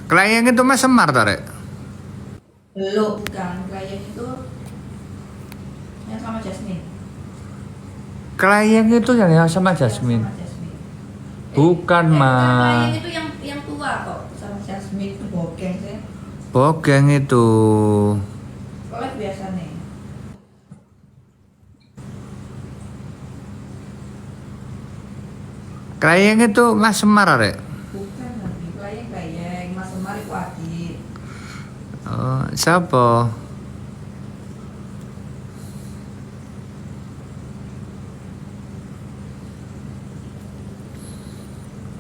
Kelayang itu Mas Semar Tarek. Belum, bukan. Klien itu yang sama Jasmine. Kelayang itu yang sama Yang Jasmine. sama Jasmine. Bukan, Bukan klien Mas. itu yang tua kok sama Jasmine itu bokeng sih. Bogeng itu. Live biasa nih. Kelayang itu Mas Semar Tarek. Bukan nanti klien Mas Semar itu Adit. Oh, siapa?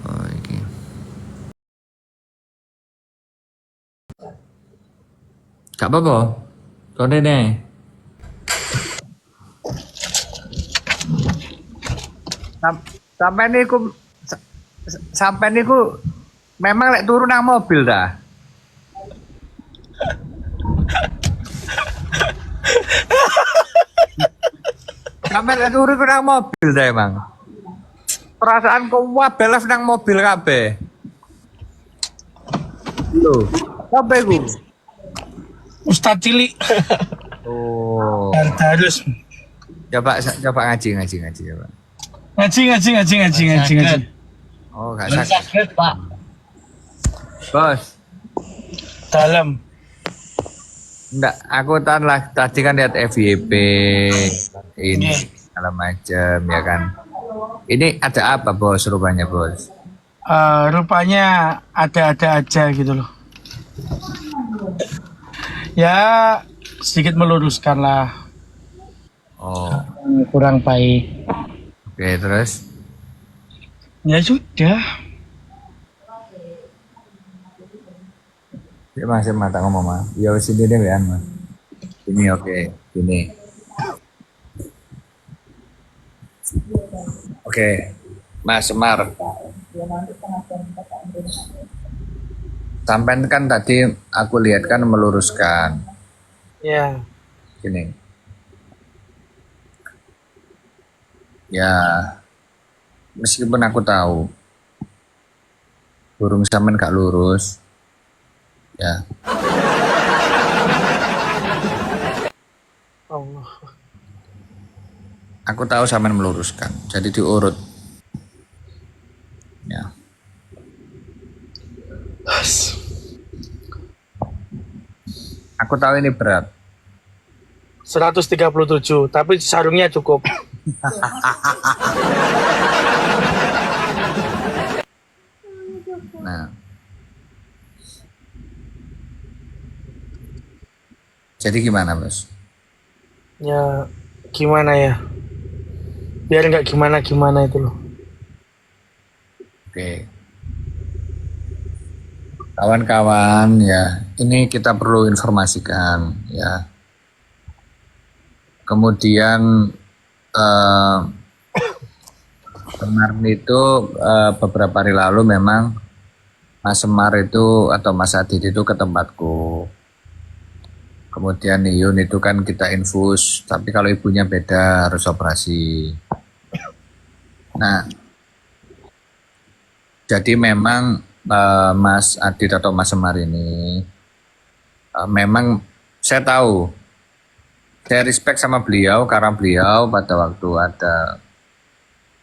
Oh, iki. Gak apa-apa. Sore deh. Sampai niku sampai niku memang lek turu nang mobil dah. Sampai lek turu ku nang mobil dah emang. Perasaan kok wae live nang mobil kabeh. Lho, apa iku? Ustadz Cilik. Oh, Harus coba ngaji coba. ngaji. Oh, gak sakit. Pak. Bos, Dalam. enggak, aku tadi kan lihat FYP ini segala macam ya kan. Ini ada apa bos rupanya bos? Rupanya ada-ada aja gitu loh. Ya sedikit meluruskan lah. Oh, Kurang baik. oke terus. Ya sudah. Ya masih mata ngomong mah. Ya wis ini deh ya mas. Ini oke, ini. Oke, Mas Semar. Sampai kan tadi aku lihat kan meluruskan. Ya. Gini. Ya, meskipun aku tahu burung sampean gak lurus, ya. Allah. Aku tahu sampean meluruskan, jadi diurut. Ya. Aku tahu ini berat. 137, tapi sarungnya cukup. Nah. Jadi gimana, Bos? Ya gimana ya? Biar nggak gimana-gimana itu loh. Oke. Kawan-kawan ya, ini kita perlu informasikan ya. Kemudian kemarin itu beberapa hari lalu memang Mas Semar itu atau Mas Adit itu ke tempatku. Kemudian Yun itu kan kita infus, tapi kalau ibunya beda harus operasi. Nah, jadi memang Mas Adit atau Mas Semar ini memang saya tahu, saya respect sama beliau karena beliau pada waktu ada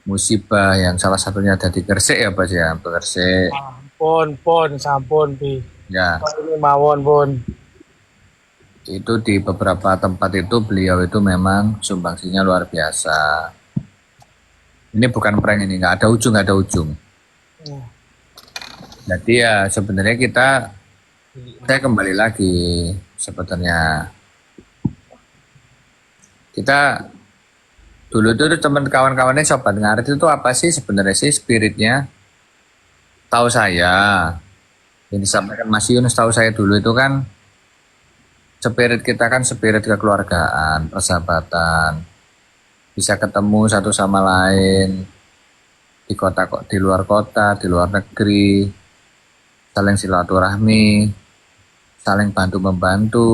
musibah yang salah satunya ada di Gresik ya Pak ya, Gresik. Sampun pi. Ya, Ini mawon pun. itu di beberapa tempat itu beliau itu memang sumbangsinya luar biasa. Ini bukan prank ini, nggak ada ujung. Jadi ya sebenarnya saya kembali lagi sebenarnya. Kita dulu itu teman kawan-kawannya sobat ngarit itu apa sih sebenarnya sih spiritnya? Tahu saya, yang disampaikan Mas Yunus tahu saya dulu itu kan spirit kita kan spirit kekeluargaan, persahabatan, bisa ketemu satu sama lain di kota kok di luar kota, di luar negeri, saling silaturahmi, saling bantu membantu.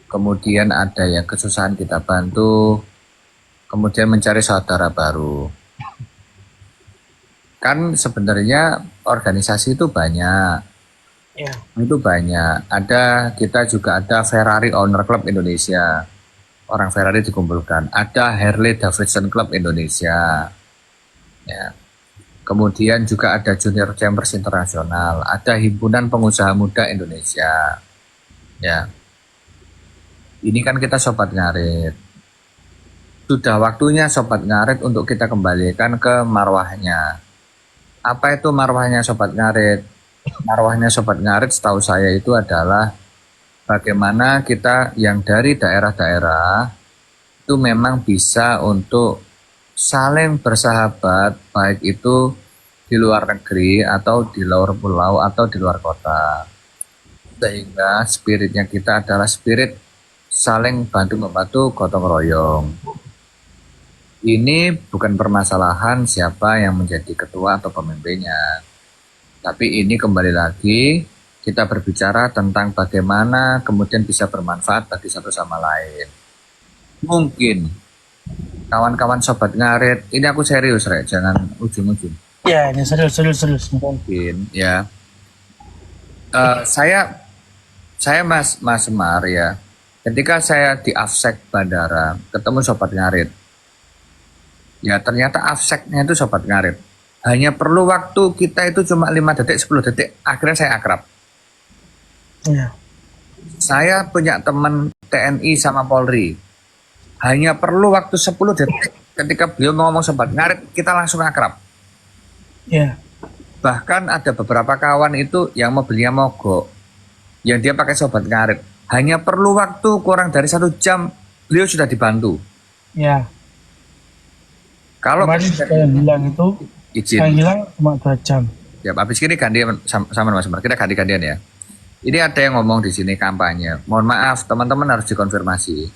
Kemudian ada yang kesusahan kita bantu, kemudian mencari saudara baru. kan sebenarnya organisasi itu banyak. Ya. Itu banyak. Kita juga ada Ferrari Owner Club Indonesia. Orang Ferrari dikumpulkan. Ada Harley Davidson Club Indonesia. Ya. Kemudian juga ada Junior Chambers Internasional. Ada Himpunan Pengusaha Muda Indonesia. Ya. Ini kan kita Sobat Ngarit. Sudah waktunya Sobat Ngarit untuk kita kembalikan ke marwahnya. Apa itu marwahnya Sobat Ngarit? Marwahnya Sobat Ngarit setahu saya itu adalah bagaimana kita yang dari daerah-daerah itu memang bisa untuk saling bersahabat, baik itu di luar negeri atau di luar pulau atau di luar kota. Sehingga spiritnya kita adalah spirit saling bantu-membantu, gotong royong. Ini bukan permasalahan siapa yang menjadi ketua atau pemimpinnya. Tapi ini kembali lagi kita berbicara tentang bagaimana kemudian bisa bermanfaat bagi satu sama lain. Mungkin kawan-kawan Sobat Ngarit, ini aku serius Rek, jangan ujung-ujung. Ya, ini serius. Mungkin ya. Saya Mas Semar ya. Ketika saya di Afsek Bandara ketemu Sobat Ngarit. Ya ternyata Afseknya itu Sobat Ngarit. Hanya perlu waktu kita itu cuma 5 detik, 10 detik, akhirnya saya akrab. Ya. Saya punya teman TNI sama Polri. Hanya perlu waktu 10 detik ketika beliau ngomong Sobat Ngarit, kita langsung akrab. Ya. Bahkan ada beberapa kawan itu yang mobilnya mogok, yang dia pakai Sobat Ngarit. Hanya perlu waktu kurang dari 1 jam, beliau sudah dibantu. Ya. Kalau Kemarin saya bilang itu, izin. saya bilang cuma 2 jam. Ya, habis ini gantian sama Mas Semar. Kita ganti-gantian ya. Ini ada yang ngomong di sini kampanye. Mohon maaf, teman-teman harus dikonfirmasi.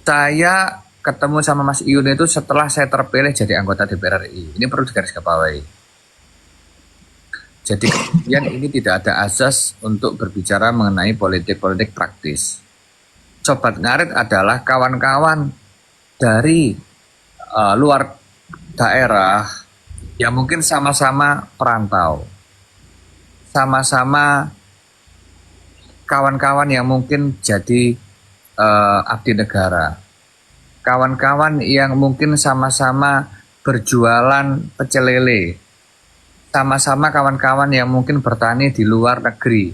Saya ketemu sama Mas Iyun itu setelah saya terpilih jadi anggota DPR RI. Ini perlu digarisbawahi. Jadi kemudian ini tidak ada asas untuk berbicara mengenai politik-politik praktis. Sobat Ngarit adalah kawan-kawan dari luar daerah yang mungkin sama-sama perantau, sama-sama kawan-kawan yang mungkin jadi abdi negara, kawan-kawan yang mungkin sama-sama berjualan pecel lele, sama-sama kawan-kawan yang mungkin bertani di luar negeri,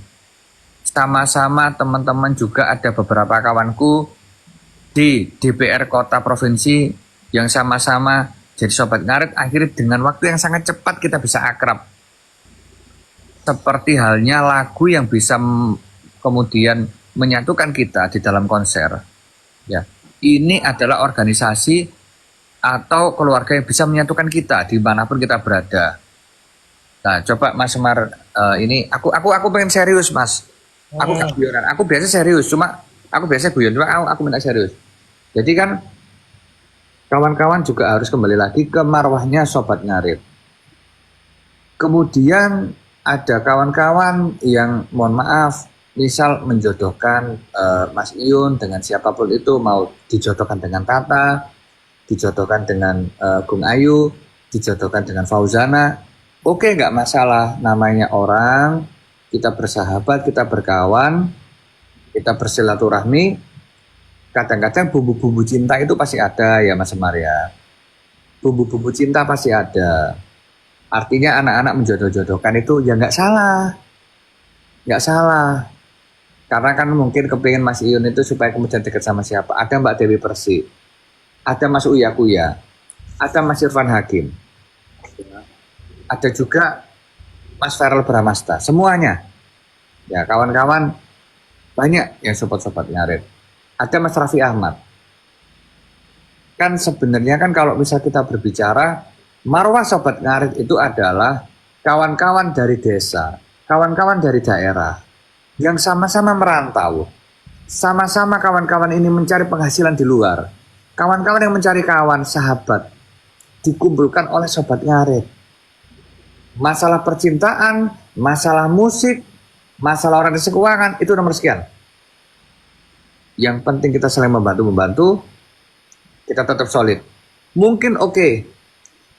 sama-sama teman-teman juga ada beberapa kawanku di DPR kota provinsi yang sama-sama jadi Sobat Ngarit, akhirnya dengan waktu yang sangat cepat kita bisa akrab. Seperti halnya lagu yang bisa kemudian menyatukan kita di dalam konser. Ya, ini adalah organisasi atau keluarga yang bisa menyatukan kita dimanapun kita berada. Nah, coba Mas Semar, ini aku pengen serius Mas. Aku gak guyonan. Aku biasa serius, cuma aku biasa guyon, cuma aku minta serius. Jadi kan kawan-kawan juga harus kembali lagi ke marwahnya Sobat Ngarit. Kemudian ada kawan-kawan yang mohon maaf, misal menjodohkan Mas Iyun dengan siapapun itu, mau dijodohkan dengan Tata, dijodohkan dengan Gung Ayu, dijodohkan dengan Fauzana. Oke, nggak masalah, namanya orang, kita bersahabat, kita berkawan, kita bersilaturahmi. Kadang-kadang bumbu-bumbu cinta itu pasti ada ya Mas Semar ya. Bumbu-bumbu cinta pasti ada. Artinya anak-anak menjodoh-jodohkan itu ya nggak salah. Nggak salah. Karena kan mungkin kepingin Mas Iyun itu supaya kemudian dekat sama siapa. Ada Mbak Dewi Persik. Ada Mas Uya Kuya. Ada Mas Irfan Hakim. Ada juga Mas Feral Bramasta. Semuanya. Ya kawan-kawan banyak yang sobat-sobat Ngarit. Ada Mas Raffi Ahmad. Kan sebenarnya kan kalau bisa kita berbicara, marwah Sobat Ngarit itu adalah kawan-kawan dari desa, kawan-kawan dari daerah, yang sama-sama merantau. Sama-sama kawan-kawan ini mencari penghasilan di luar. Kawan-kawan yang mencari kawan, sahabat, dikumpulkan oleh Sobat Ngarit. Masalah percintaan, masalah musik, masalah orientasi keuangan, itu nomor sekian. Yang penting kita saling membantu-membantu, kita tetap solid. Mungkin oke,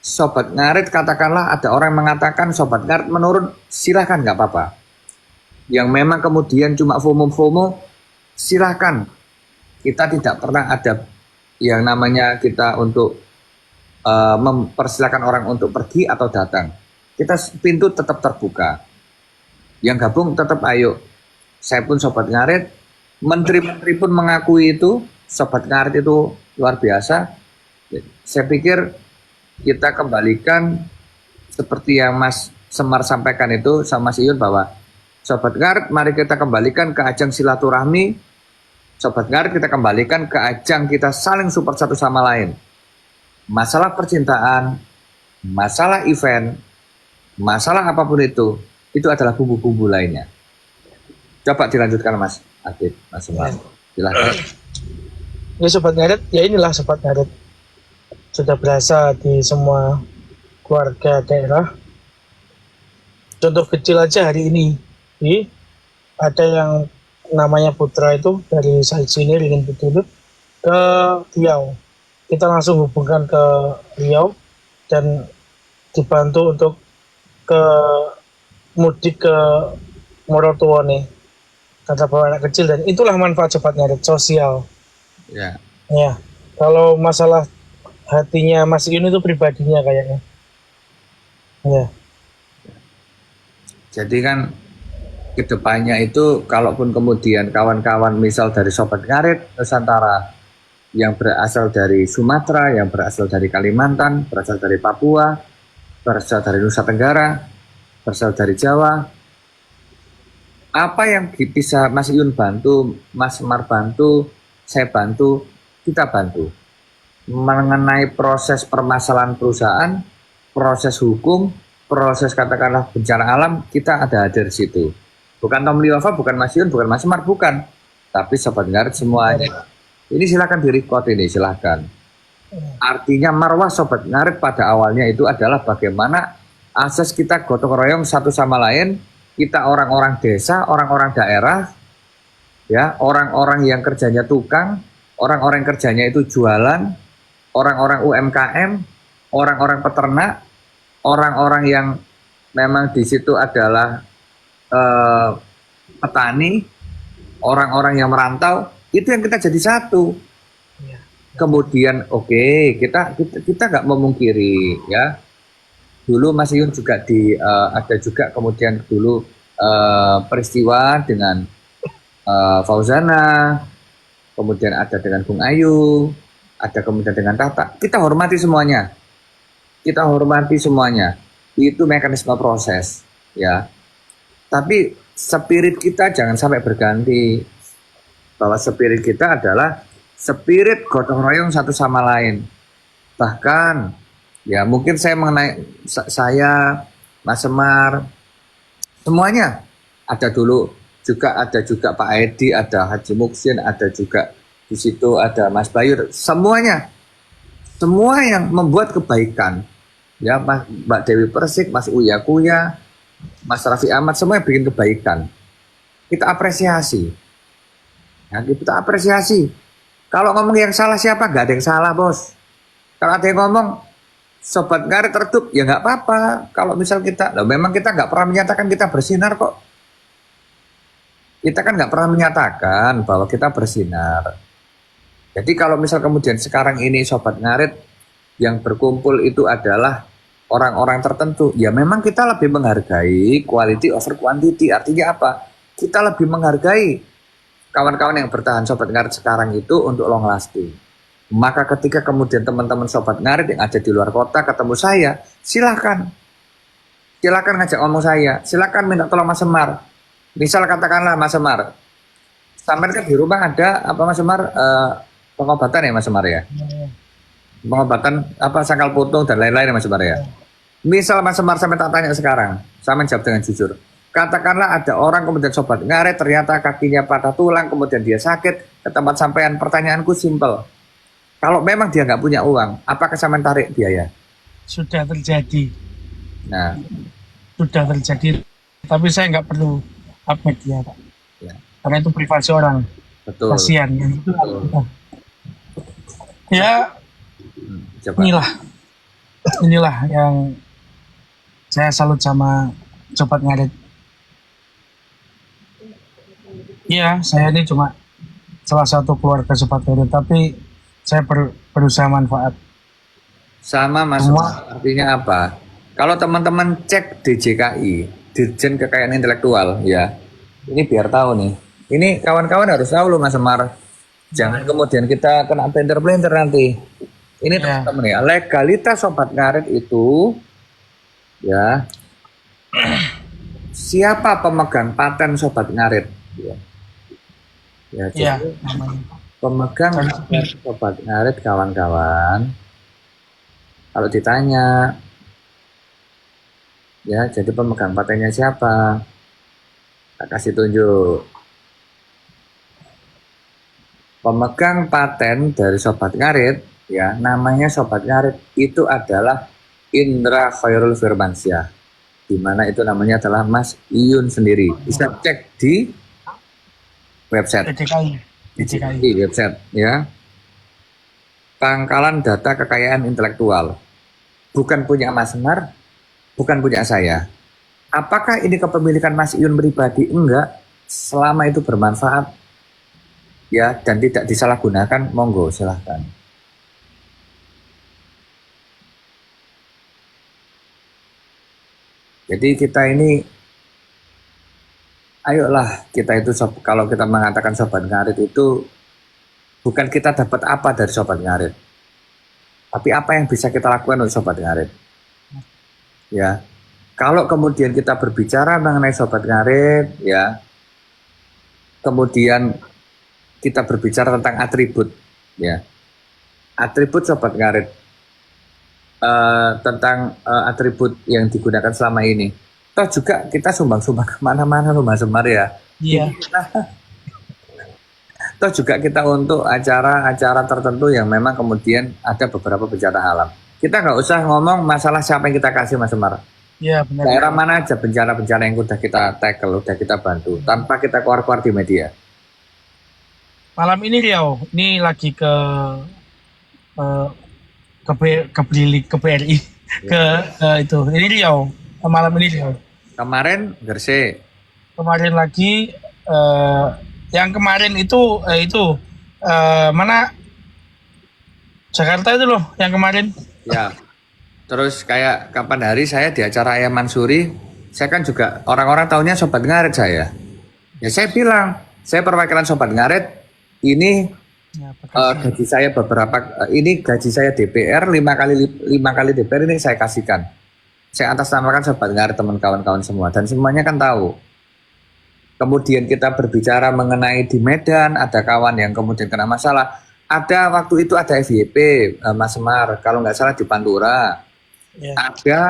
Sobat Ngarit, katakanlah ada orang mengatakan Sobat Ngarit menurun, silahkan nggak apa-apa. Yang memang kemudian cuma FOMO, silahkan. Kita tidak pernah ada yang namanya kita untuk mempersilahkan orang untuk pergi atau datang. Kita pintu tetap terbuka. Yang gabung tetap ayo. Saya pun Sobat Ngarit, menteri-menteri pun mengakui itu, Sobat Ngarit itu luar biasa. Saya pikir kita kembalikan seperti yang Mas Semar sampaikan itu sama Mas Iyun, bahwa Sobat Ngarit mari kita kembalikan ke ajang silaturahmi. Sobat Ngarit kita kembalikan ke ajang kita saling support satu sama lain. Masalah percintaan, masalah event, masalah apapun itu adalah bumbu-bumbu lainnya. Coba dilanjutkan Mas Adit, Mas Semar. Silakan. Ya Sobat Ngarit, ya inilah Sobat Ngarit. Sudah berasa di semua keluarga daerah. Contoh kecil aja hari ini, ada yang namanya Putra itu dari sini ingin betul ke Riau. Kita langsung hubungkan ke Riau dan dibantu untuk ke mudik ke Morotuone, kata bawa anak kecil, dan itulah manfaat Sobat Ngarit, sosial. Ya. Ya, kalau masalah hatinya Mas Iyun itu pribadinya kayaknya. Ya. Jadi kan kedepannya itu, kalaupun kemudian kawan-kawan misal dari Sobat Ngarit Nusantara yang berasal dari Sumatera, yang berasal dari Kalimantan, berasal dari Papua, berasal dari Nusa Tenggara, berasal dari Jawa, apa yang bisa Mas Iyun bantu, Mas Semar bantu, saya bantu, kita bantu. Mengenai proses permasalahan perusahaan, proses hukum, proses katakanlah bencana alam, kita ada hadir di situ. Bukan Tom Liova, bukan Mas Iyun, bukan Mas Semar, bukan. Tapi Sobat Ngarit semuanya. Ini silakan di-record ini, silakan. Artinya marwah Sobat Ngarit pada awalnya itu adalah bagaimana asas kita gotong royong satu sama lain. Kita orang-orang desa, orang-orang daerah, ya, orang-orang yang kerjanya tukang, orang-orang yang kerjanya itu jualan, orang-orang UMKM, orang-orang peternak, orang-orang yang memang di situ adalah petani, orang-orang yang merantau, itu yang kita jadi satu. Kemudian oke, kita nggak memungkiri, ya. Dulu Mas Iyun juga ada juga kemudian dulu peristiwa dengan Fauzana, kemudian ada dengan Bung Ayu, ada kemudian dengan Tata. Kita hormati semuanya. Kita hormati semuanya. Itu mekanisme proses, ya. Tapi spirit kita jangan sampai berganti. Bahwa spirit kita adalah spirit gotong royong satu sama lain. Bahkan, ya mungkin saya Mas Semar, semuanya ada dulu. Ada juga Pak Edi, ada Haji Muksin, ada juga di situ ada Mas Bayu, semuanya. Semua yang membuat kebaikan. Ya, Mbak Dewi Persik, Mas Uya Kuya, Mas Raffi Ahmad, semua yang bikin kebaikan. Kita apresiasi. Ya, kita apresiasi. Kalau ngomong yang salah siapa? Gak ada yang salah, bos. Kalau ada yang ngomong Sobat Ngarit redup, ya nggak apa-apa. Kalau misal memang kita nggak pernah menyatakan kita bersinar kok. Kita kan nggak pernah menyatakan bahwa kita bersinar. Jadi kalau misal kemudian sekarang ini Sobat Ngarit yang berkumpul itu adalah orang-orang tertentu, ya memang kita lebih menghargai quality over quantity. Artinya apa? Kita lebih menghargai kawan-kawan yang bertahan Sobat Ngarit sekarang itu untuk long lasting. Maka ketika kemudian teman-teman Sobat Ngarit yang ada di luar kota ketemu saya, silakan ngajak ngomong saya, silakan minta tolong Mas Semar. Misal katakanlah Mas Semar, sampai kan di rumah ada apa Mas Semar, pengobatan ya Mas Semar ya, pengobatan apa sangkal putung dan lain-lain ya Mas Semar ya. Misal Mas Semar sampai tak tanya sekarang, saya menjawab dengan jujur. Katakanlah ada orang kemudian Sobat Ngarit ternyata kakinya patah tulang, kemudian dia sakit, ke tempat sampean, pertanyaanku simpel. Kalau memang dia nggak punya uang, apakah sampean tarik biaya? Sudah terjadi. Nah, Sudah terjadi. Tapi saya nggak perlu update dia, Pak. ya, Karena itu privasi orang. betul. Kasihan. Betul. Ya, Coba. inilah. inilah yang saya salut sama Sobat Ngarit. Iya, saya ini cuma salah satu keluarga Sobat Ngarit, tapi saya berusaha manfaat. Sama Mas Semua. Semar, artinya apa? Kalau teman-teman cek DJKI, Dirjen Kekayaan Intelektual, ya, ini biar tahu nih. Ini kawan-kawan harus tahu loh Mas Semar. Jangan kemudian kita kena pelintir-pelintir nanti. Ini Ya. teman-teman ya, legalitas Sobat Ngarit itu, ya, siapa pemegang paten Sobat Ngarit? Ya, ya Iya, jadi namanya. pemegang paten Sobat Ngarit kawan-kawan, kalau ditanya, ya, jadi pemegang patennya siapa? Tak kasih tunjuk. Pemegang paten dari Sobat Ngarit, ya, namanya Sobat Ngarit itu adalah Indra Khairul Firmansyah, di mana itu namanya adalah Mas Iyun sendiri. Bisa cek di website, DJKI. di website, ya. Pangkalan Data Kekayaan Intelektual. Bukan punya Mas Semar, bukan punya saya. Apakah ini kepemilikan Mas Iyun pribadi? Enggak. Selama itu bermanfaat, ya, dan tidak disalahgunakan, monggo silahkan. Jadi kita ini, ayolah kita itu kalau kita mengatakan Sobat Ngarit itu bukan kita dapat apa dari Sobat Ngarit, tapi apa yang bisa kita lakukan untuk Sobat Ngarit. Ya, kalau kemudian kita berbicara mengenai Sobat Ngarit, ya, kemudian kita berbicara tentang atribut, ya, atribut Sobat Ngarit, tentang atribut yang digunakan selama ini. Toh juga kita sumbang-sumbang kemana-mana loh Mas Semar ya. Iya. Toh juga kita untuk acara-acara tertentu yang memang kemudian ada beberapa bencana alam. Kita nggak usah ngomong masalah siapa yang kita kasih Mas Semar. Iya, benar. Daerah mana aja bencana-bencana yang udah kita tackle, udah kita bantu, tanpa kita keluar-keluar di media. Malam ini Riau, ini lagi ke BRI, ke itu. Ini Riau, malam ini Riau. Kemarin Gresik, Kemarin lagi yang kemarin itu mana Jakarta itu loh yang kemarin. ya. Terus kayak kapan hari saya di acara Ayam Mansuri, saya kan juga orang-orang tahunya Sobat Ngarit saya. Ya saya bilang, saya perwakilan Sobat Ngarit, ini Ya, gaji saya ini gaji saya DPR 5 kali DPR ini saya kasihkan. Saya atasnamakan Sobat Ngarit teman kawan-kawan semua dan semuanya kan tahu. Kemudian kita berbicara mengenai di Medan ada kawan yang kemudian kena masalah. Ada waktu itu ada FYP Mas Semar, kalau nggak salah di Pantura. ya. Ada,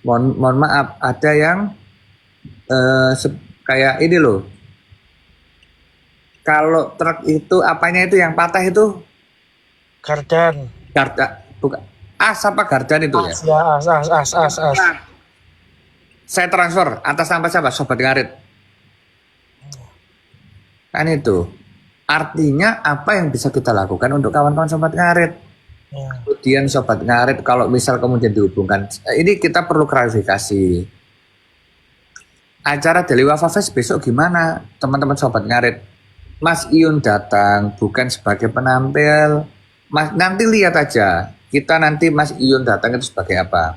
mohon maaf, ada yang kayak ini loh. Kalau truk itu apanya itu yang patah itu Gardan. garda, bukan apa gardan itu ya? Ya, as. Saya transfer atas nama siapa? Sobat Ngarit. Kan itu. Artinya apa yang bisa kita lakukan untuk kawan-kawan Sobat Ngarit? Ya. Kemudian Sobat Ngarit kalau misal kemudian dihubungkan, ini kita perlu klarifikasi. Acara Daily Wafa Fest besok gimana teman-teman Sobat Ngarit? Mas Iyun datang bukan sebagai penampil. Mas, nanti lihat aja. Kita nanti Mas Iyun datang itu sebagai apa?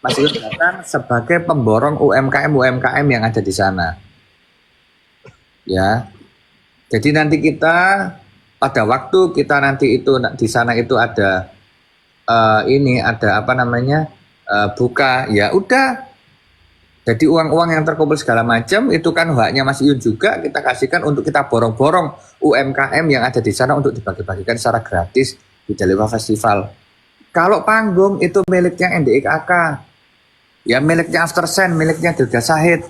Mas Iyun datang sebagai pemborong UMKM yang ada di sana. Ya. Jadi nanti kita pada waktu kita nanti itu di sana itu ada ada apa namanya buka, ya udah. Jadi uang-uang yang terkumpul segala macam itu kan haknya Mas Iyun juga kita kasihkan untuk kita borong-borong UMKM yang ada di sana untuk dibagi-bagikan secara gratis di Daliwa Festival. Kalau panggung itu miliknya NDIKK, ya miliknya Aftersen, miliknya Dirga Sahid.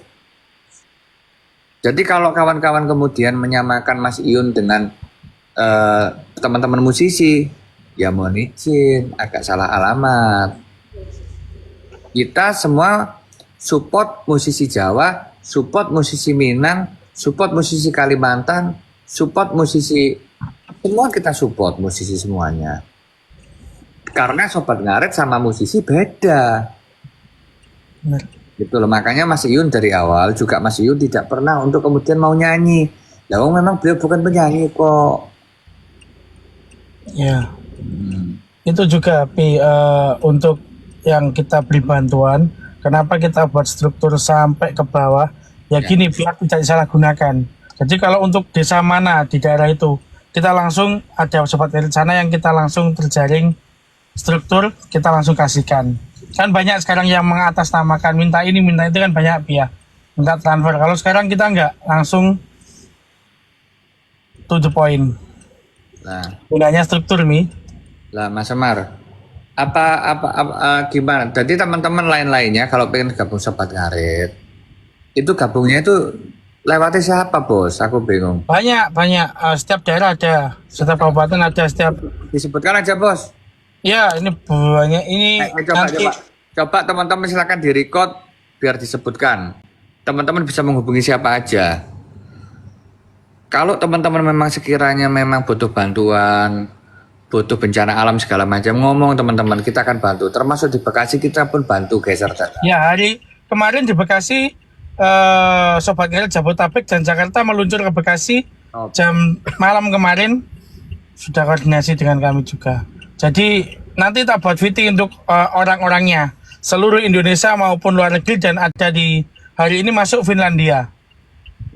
Jadi kalau kawan-kawan kemudian menyamakan Mas Iyun dengan teman-teman musisi, ya mohon izin, agak salah alamat. Kita semua support musisi Jawa, support musisi Minang, support musisi Kalimantan, support musisi, semua kita support musisi semuanya. Karena sobat ngaret sama musisi beda. Benar. Gitu loh. Makanya Mas Iyun dari awal juga Mas Iyun tidak pernah untuk kemudian mau nyanyi. Lah memang beliau bukan penyanyi kok. Ya. Itu juga Pi, untuk yang kita beri bantuan, kenapa kita buat struktur sampai ke bawah? Ya gini, biar tidak disalahgunakan. Jadi kalau untuk desa mana di daerah itu, kita langsung ada sobat elit sana yang kita langsung terjaring struktur, kita langsung kasihkan. Kan banyak sekarang yang mengatasnamakan minta ini minta itu, kan banyak Pi ya, minta transfer. Kalau sekarang kita enggak, langsung to the point. Nah, Gunanya struktur Mi. lah Mas Semar, gimana? Jadi teman-teman lain-lainnya kalau pengen gabung sobat ngaret, itu gabungnya itu lewati siapa bos? Aku bingung. Banyak, setiap daerah ada, setiap kabupaten ada, setiap. Disebutkan aja bos. Ya, ini banyak ini nanti. Coba teman-teman silakan direcord biar disebutkan. Teman-teman bisa menghubungi siapa aja. Kalau teman-teman memang sekiranya memang butuh bantuan, butuh bencana alam segala macam, ngomong teman-teman, kita akan bantu. Termasuk di Bekasi kita pun bantu geser data. Ya, hari kemarin di Bekasi, Sobat Ngaret Jabodetabek dan Jakarta meluncur ke Bekasi jam malam kemarin, sudah koordinasi dengan kami juga. Jadi nanti tak buat VT untuk orang-orangnya, seluruh Indonesia maupun luar negeri, dan ada di hari ini masuk Finlandia.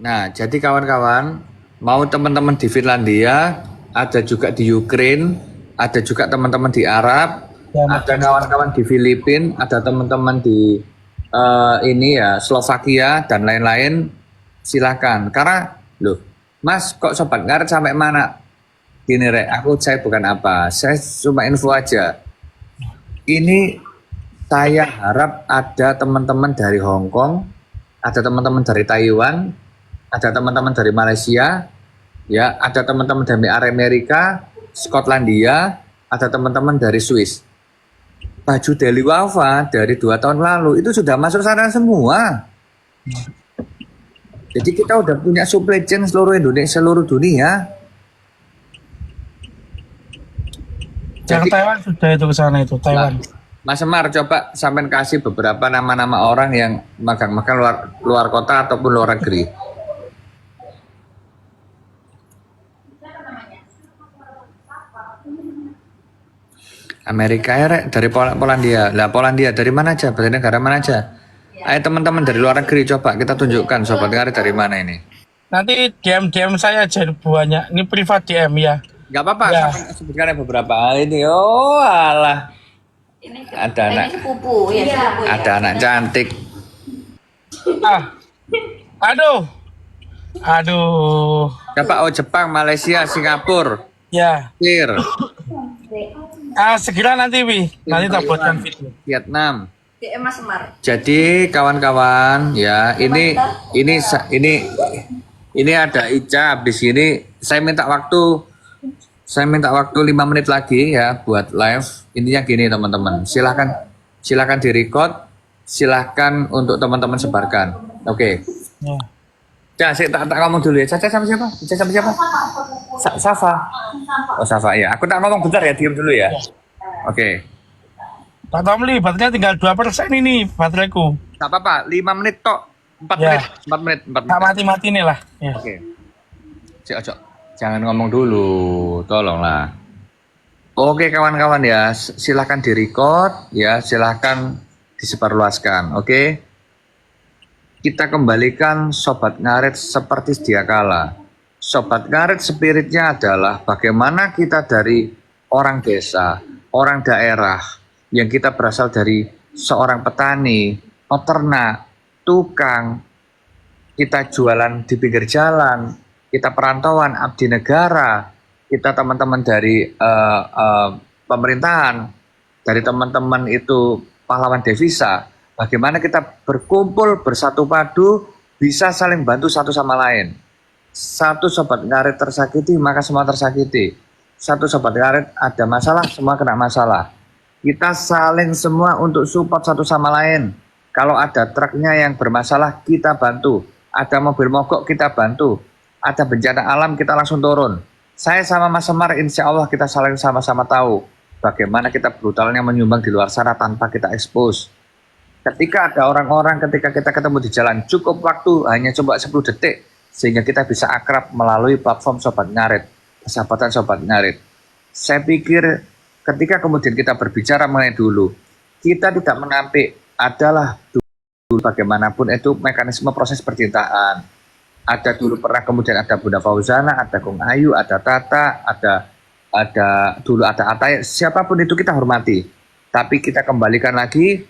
Nah, jadi kawan-kawan, mau teman-teman di Finlandia, ada juga di Ukraine, ada juga teman-teman di Arab, Ya, ada kawan-kawan di Filipina, ada teman-teman di ini ya Slovakia dan lain-lain. Silakan. Karena loh, Mas kok sobat ngaret sampai mana? Gini Rek, saya bukan apa, saya cuma info aja. Ini saya harap ada teman-teman dari Hong Kong, ada teman-teman dari Taiwan, ada teman-teman dari Malaysia, ya, ada teman-teman dari Amerika, Skotlandia, ada teman-teman dari Swiss. Baju Deli Wafa dari 2 tahun lalu itu sudah masuk sana semua. Jadi kita udah punya supply chain seluruh Indonesia, seluruh dunia. Yang Jadi, Taiwan sudah itu ke sana itu, Taiwan. Mas Semar coba sampean kasih beberapa nama-nama orang yang magang-magang luar kota ataupun luar negeri. Amerika ya Rek, dari Polandia. Lah Polandia dari mana aja? Dari negara mana aja? Ayo teman-teman dari luar negeri coba kita tunjukkan sobat ngaret dari mana ini. Nanti DM saya aja banyak. Ini privat DM ya. Gak apa-apa, Ya. sebutkan beberapa. Ini, oh alah. Ini Ada anak. ini sepupu ya, sepupu ya. Ada anak cantik. Aduh. Coba Jepang, Malaysia, Singapura. Ya. Sir, Segera nanti Wi. Nanti tak buatkan video. Vietnam. DM Mas Semar. Jadi kawan-kawan ya ini ada Ica di sini. Saya minta waktu 5 menit lagi ya buat live. Intinya gini teman-teman. Silakan direcord. Silakan untuk teman-teman sebarkan. Oke. Ya. Ya, saya tak ngomong dulu ya. Caca sama siapa? Ica sama siapa? Safa. Oh Safa ya. Aku tak ngomong bentar ya. Diam dulu ya. Oke. Pak Tomli, baterainya tinggal 2% ini bateraiku. Tak apa-apa. 5 menit tok. 4 Ya. menit. 4 menit. 4 menit. Tak mati-mati nih lah. Ya. Oke. Cok. Jangan ngomong dulu, tolonglah. Oke kawan-kawan ya, silahkan direcord ya, silahkan disebarluaskan. Oke. Kita kembalikan sobat ngaret seperti sedia kala. Sobat ngaret spiritnya adalah bagaimana kita dari orang desa, orang daerah, yang kita berasal dari seorang petani, peternak, tukang, kita jualan di pinggir jalan, kita perantauan, abdi negara, kita teman-teman dari pemerintahan, dari teman-teman itu pahlawan devisa, bagaimana kita berkumpul bersatu padu, bisa saling bantu satu sama lain. Satu sobat ngaret tersakiti, maka semua tersakiti. Satu sobat ngaret ada masalah, semua kena masalah. Kita saling semua untuk support satu sama lain. Kalau ada truknya yang bermasalah, kita bantu. Ada mobil mogok, kita bantu. Ada bencana alam kita langsung turun. Saya sama Mas Semar insya Allah kita saling sama-sama tahu bagaimana kita brutalnya menyumbang di luar sana tanpa kita expose. Ketika ada orang-orang, ketika kita ketemu di jalan, cukup waktu hanya coba 10 detik, sehingga kita bisa akrab melalui platform Sobat Ngarit, persahabatan Sobat Ngarit. Saya pikir ketika kemudian kita berbicara mengenai dulu, kita tidak menampik adalah dulu bagaimanapun itu mekanisme proses percintaan. Ada dulu pernah kemudian ada Bunda Fauzana, ada Kung Ayu, ada Tata, ada dulu ada Atay, siapapun itu kita hormati. Tapi kita kembalikan lagi,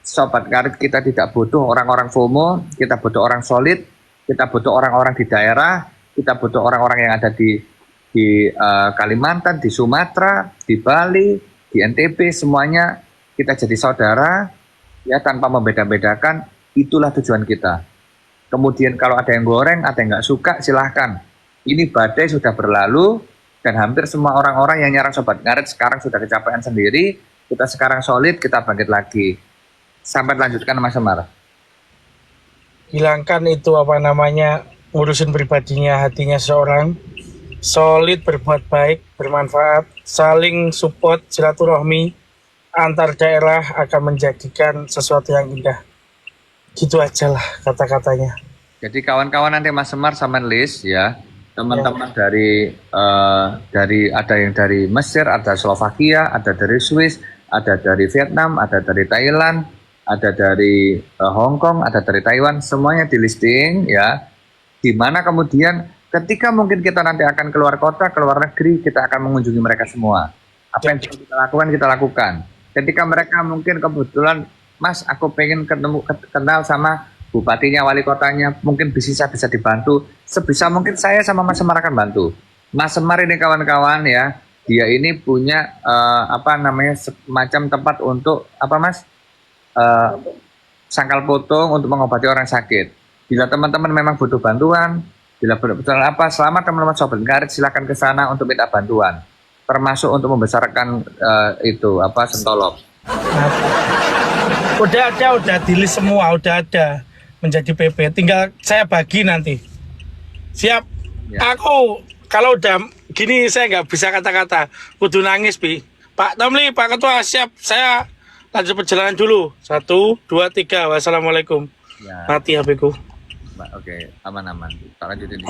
Sobat Ngarit, kita tidak butuh orang-orang FOMO, kita butuh orang solid, kita butuh orang-orang di daerah, kita butuh orang-orang yang ada di Kalimantan, di Sumatera, di Bali, di NTB, semuanya kita jadi saudara, ya tanpa membeda-bedakan, itulah tujuan kita. Kemudian kalau ada yang goreng, ada yang nggak suka, silahkan. Ini badai sudah berlalu, dan hampir semua orang-orang yang nyerang Sobat Ngarit sekarang sudah kecapean sendiri, kita sekarang solid, kita bangkit lagi. Sampai lanjutkan Mas Semar. Hilangkan itu apa namanya, ngurusin pribadinya, hatinya seorang, solid, berbuat baik, bermanfaat, saling support, silaturahmi antar daerah akan menjadikan sesuatu yang indah. Gitu aja lah kata-katanya. Jadi kawan-kawan nanti Mas Semar sama list ya, teman-teman dari ada yang dari Mesir, ada Slovakia, ada dari Swiss, ada dari Vietnam, ada dari Thailand, ada dari Hong Kong, ada dari Taiwan, semuanya di listing ya. Di mana kemudian ketika mungkin kita nanti akan keluar kota, keluar negeri, kita akan mengunjungi mereka semua. Apa yang kita lakukan. Ketika mereka mungkin kebetulan, Mas, aku pengen kenal sama bupatinya, wali kotanya, mungkin bisa dibantu. Sebisa mungkin saya sama Mas Semar akan bantu. Mas Semar ini kawan-kawan ya, dia ini punya semacam tempat untuk sangkal potong untuk mengobati orang sakit. Bila teman-teman memang butuh bantuan, bila betul selamat teman-teman Sobat Ngarit, silakan ke sana untuk minta bantuan, termasuk untuk membesarkan sentolop. Udah di list semua, udah ada menjadi PP. Tinggal saya bagi nanti. Siap. Ya. Aku kalau udah gini saya nggak bisa kata-kata, kudu nangis Bi. Pak Tamli, Pak Ketua, siap. Saya lanjut perjalanan dulu. 1, 2, 3. Wassalamualaikum. Ya. Mati HP ku. Oke, aman-aman. Tak lanjutin.